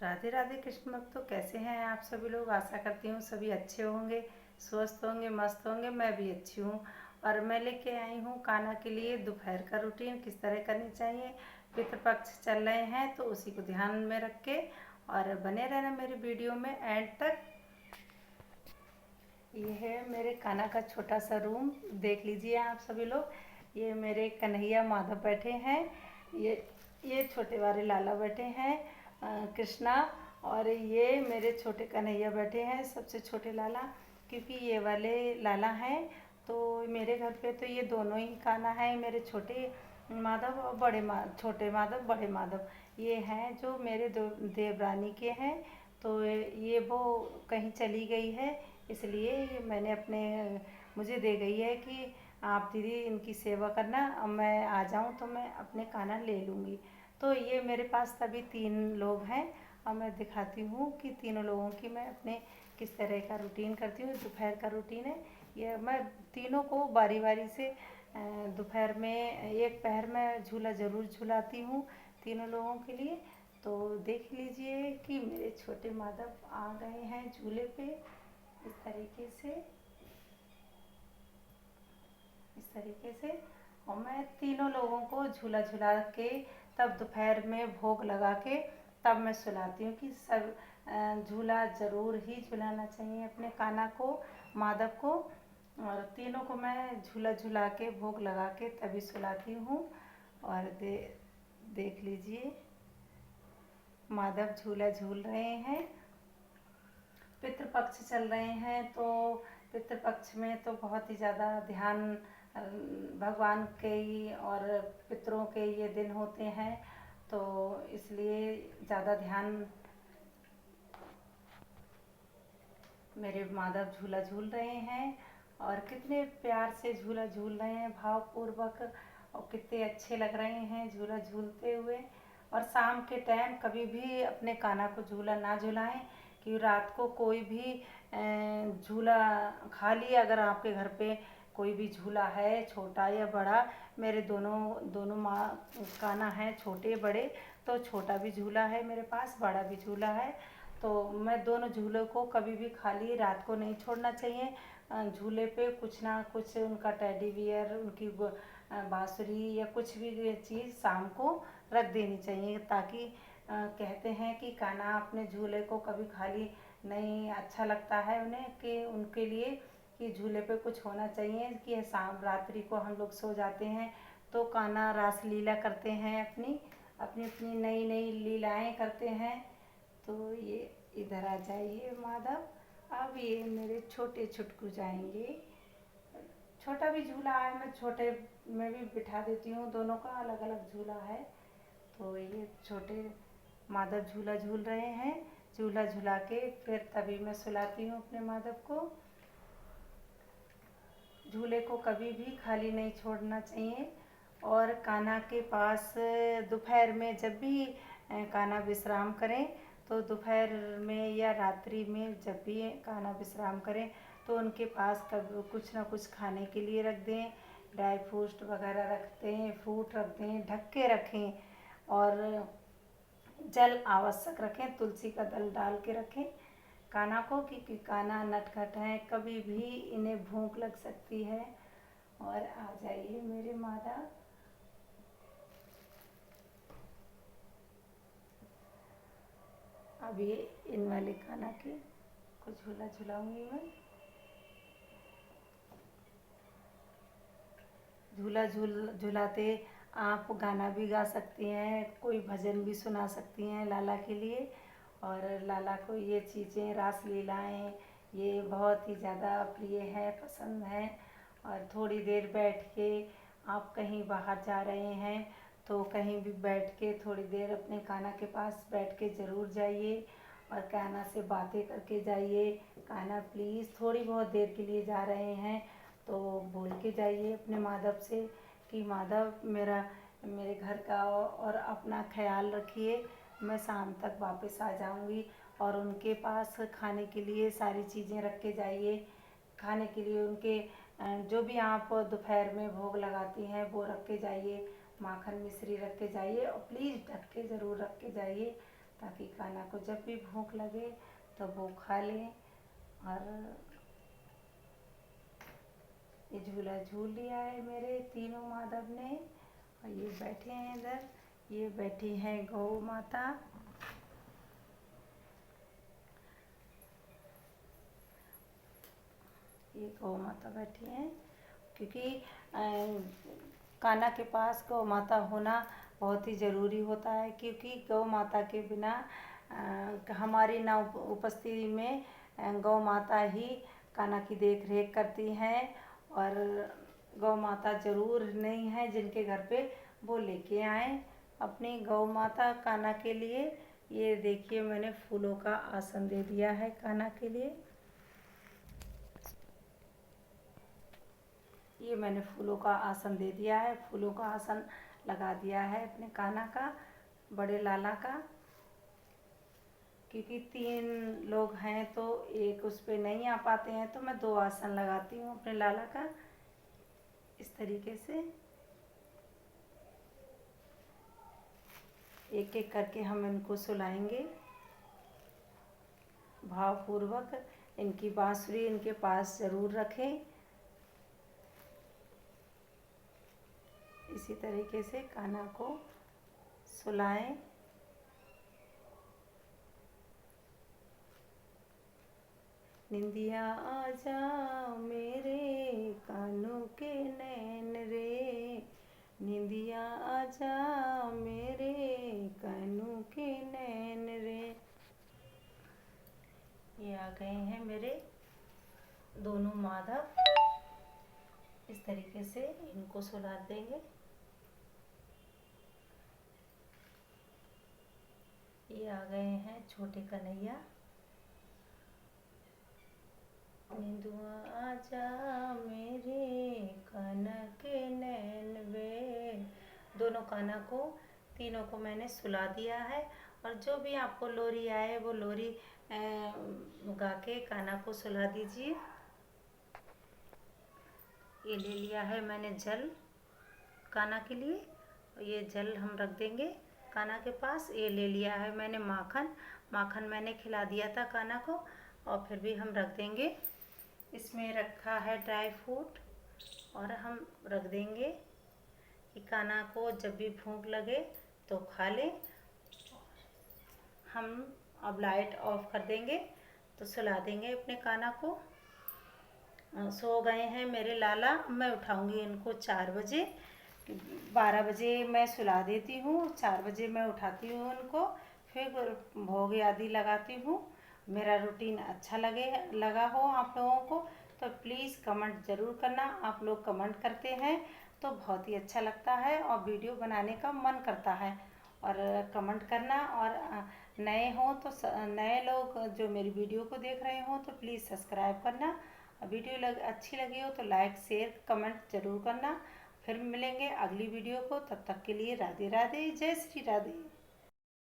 राधे राधे कृष्ण भक्तों, कैसे हैं आप सभी लोग। आशा करती हूँ सभी अच्छे होंगे, स्वस्थ होंगे, मस्त होंगे। मैं भी अच्छी हूँ। और मैं लेके आई हूँ कान्हा के लिए दोपहर का रूटीन किस तरह करनी चाहिए। पितृपक्ष चल रहे हैं तो उसी को ध्यान में रख के और बने रहना मेरे वीडियो में एंड तक। ये है मेरे कान्हा का छोटा सा रूम, देख लीजिए आप सभी लोग। ये मेरे कन्हैया माधव बैठे हैं। ये छोटे वाले लाला बैठे हैं, कृष्णा। और ये मेरे छोटे कन्हैया बैठे हैं, सबसे छोटे लाला। क्योंकि ये वाले लाला हैं तो मेरे घर पे तो ये दोनों ही कान्हा हैं, मेरे छोटे माधव और छोटे माधव बड़े माधव। ये हैं जो मेरे देवरानी के हैं। तो ये वो कहीं चली गई है, इसलिए ये मैंने मुझे दे गई है कि आप दीदी इनकी सेवा करना। अब मैं आ जाऊँ तो मैं अपने कान्हा ले लूँगी। तो ये मेरे पास तभी 3 लोग हैं। और मैं दिखाती हूँ कि तीनों लोगों की मैं अपने किस तरह का रूटीन करती हूँ। दोपहर का रूटीन है ये। मैं तीनों को बारी बारी से दोपहर में एक पहर में झूला ज़रूर झुलाती हूँ तीनों लोगों के लिए। तो देख लीजिए कि मेरे छोटे माधव आ गए हैं झूले पे। इस तरीके से और मैं तीनों लोगों को झूला झुला के तब दोपहर में भोग लगा के तब मैं सुलाती हूँ कि सब झूला ज़रूर ही झुलाना चाहिए अपने कान्हा को, माधव को। और तीनों को मैं झूला झुला के भोग लगा के तभी सुलाती हूँ। और देख लीजिए माधव झूला झूल रहे हैं। पितृपक्ष चल रहे हैं तो पितृपक्ष में तो बहुत ही ज़्यादा ध्यान भगवान के ही और पितरों के ये दिन होते हैं, तो इसलिए ज़्यादा ध्यान मेरे माधव झूला झूल रहे हैं। और कितने प्यार से झूला झूल रहे हैं, भावपूर्वक। और कितने अच्छे लग रहे हैं झूला झूलते हुए। और शाम के टाइम कभी भी अपने कान्हा को झूला ना झुलाएं, कि रात को कोई भी झूला खाली अगर आपके घर पे कोई भी झूला है छोटा या बड़ा। मेरे दोनों दोनों माँ कान्हा हैं, छोटे बड़े। तो छोटा भी झूला है मेरे पास, बड़ा भी झूला है। तो मैं दोनों झूलों को कभी भी खाली रात को नहीं छोड़ना चाहिए। झूले पे कुछ ना कुछ उनका टेडी बियर, उनकी बाँसुरी या कुछ भी चीज़ शाम को रख देनी चाहिए, ताकि कहते हैं कि कान्हा अपने झूले को कभी खाली नहीं, अच्छा लगता है उन्हें कि उनके लिए कि झूले पे कुछ होना चाहिए। कि शाम रात्रि को हम लोग सो जाते हैं तो कान्हा रासलीला करते हैं, अपनी अपनी अपनी नई नई लीलाएं करते हैं। तो ये इधर आ जाइए माधव। अब ये मेरे छोटे छुटकू जाएंगे। छोटा भी झूला है, मैं छोटे में भी बिठा देती हूँ, दोनों का अलग अलग झूला है। तो ये छोटे माधव झूला झूल रहे हैं। झूला झूला के फिर तभी मैं सुलाती हूँ अपने माधव को। झूले को कभी भी खाली नहीं छोड़ना चाहिए। और कान्हा के पास दोपहर में जब भी कान्हा विश्राम करें, तो दोपहर में या रात्रि में जब भी कान्हा विश्राम करें तो उनके पास कभी कुछ ना कुछ खाने के लिए रख दें। ड्राई फ्रूट वगैरह रख दें, फ्रूट रख दें, ढक के रखें। और जल आवश्यक रखें, तुलसी का दल डाल के रखें कान्हा को, क्योंकि कान्हा नटखट हैं, कभी भी इन्हें भूख लग सकती है। और आ जाइए मेरे माधव। अब ये इन वाले कान्हा के को झूला झुलाऊंगी मैं। झूला झुलाते आप गाना भी गा सकती हैं, कोई भजन भी सुना सकती हैं लाला के लिए। और लाला को ये चीज़ें रास लीलाएँ ये बहुत ही ज़्यादा प्रिय है, पसंद है। और थोड़ी देर बैठ के आप कहीं बाहर जा रहे हैं तो कहीं भी बैठ के थोड़ी देर अपने कान्हा के पास बैठ के ज़रूर जाइए और कान्हा से बातें करके जाइए। कान्हा प्लीज़, थोड़ी बहुत देर के लिए जा रहे हैं तो बोल के जाइए अपने माधव से कि माधव मेरे घर का और अपना ख्याल रखिए, मैं शाम तक वापस आ जाऊंगी। और उनके पास खाने के लिए सारी चीज़ें रख के जाइए। खाने के लिए उनके जो भी आप दोपहर में भोग लगाती हैं वो रख के जाइए। माखन मिश्री रख के जाइए और प्लीज़ ढक के ज़रूर रख के जाइए, ताकि कान्हा को जब भी भूख लगे तो वो खा लें। और ये झूला झूल लिया है मेरे तीनों माधव ने, और ये बैठे हैं इधर। ये बैठी है गौ माता। ये गौ माता बैठी हैं, क्योंकि कान्हा के पास गौ माता होना बहुत ही ज़रूरी होता है, क्योंकि गौ माता के बिना हमारी ना उपस्थिति में गौ माता ही कान्हा की देख रेख करती हैं। और गौ माता ज़रूर नहीं है जिनके घर पे वो लेके आए अपनी गौ माता कान्हा के लिए। ये देखिए मैंने फूलों का आसन दे दिया है कान्हा के लिए। ये मैंने फूलों का आसन दे दिया है, फूलों का आसन लगा दिया है अपने कान्हा का, बड़े लाला का। क्योंकि 3 लोग हैं तो एक उस पे नहीं आ पाते हैं, तो मैं 2 आसन लगाती हूँ अपने लाला का इस तरीके से। एक एक करके हम इनको सुलाएंगे भावपूर्वक। इनकी बांसुरी इनके पास ज़रूर रखें। इसी तरीके से कान्हा को सुलाएं। निंदिया आजा मेरे कान्हू के नैन रे, निंदिया आजा मेरे कान्हू के नैन रे। ये आ गए हैं मेरे दोनों माधव। इस तरीके से इनको सुला देंगे। ये आ गए हैं छोटे कन्हैया। निंदुआ आजा मेरे कान्हा के नैन वे। दोनों कान्हा को, तीनों को मैंने सुला दिया है। और जो भी आपको लोरी आए वो लोरी गा के कान्हा को सुला दीजिए। ये ले लिया है मैंने जल कान्हा के लिए, ये जल हम रख देंगे कान्हा के पास। ये ले लिया है मैंने माखन, माखन मैंने खिला दिया था कान्हा को, और फिर भी हम रख देंगे। इसमें रखा है ड्राई फ्रूट, और हम रख देंगे कि कान्हा को जब भी भूख लगे तो खा ले। हम अब लाइट ऑफ कर देंगे तो सुला देंगे अपने कान्हा को। सो गए हैं मेरे लाला। मैं उठाऊंगी इनको 4 बजे। 12 बजे मैं सुला देती हूँ, 4 बजे मैं उठाती हूँ उनको, फिर भोग आदि लगाती हूँ। मेरा रूटीन अच्छा लगा हो आप लोगों को तो प्लीज़ कमेंट ज़रूर करना। आप लोग कमेंट करते हैं तो बहुत ही अच्छा लगता है और वीडियो बनाने का मन करता है। और कमेंट करना, और नए हों तो नए लोग जो मेरी वीडियो को देख रहे हों तो प्लीज़ सब्सक्राइब करना। वीडियो अच्छी लगी हो तो लाइक शेयर कमेंट ज़रूर करना। फिर मिलेंगे अगली वीडियो को, तब तक के लिए राधे राधे, जय श्री राधे।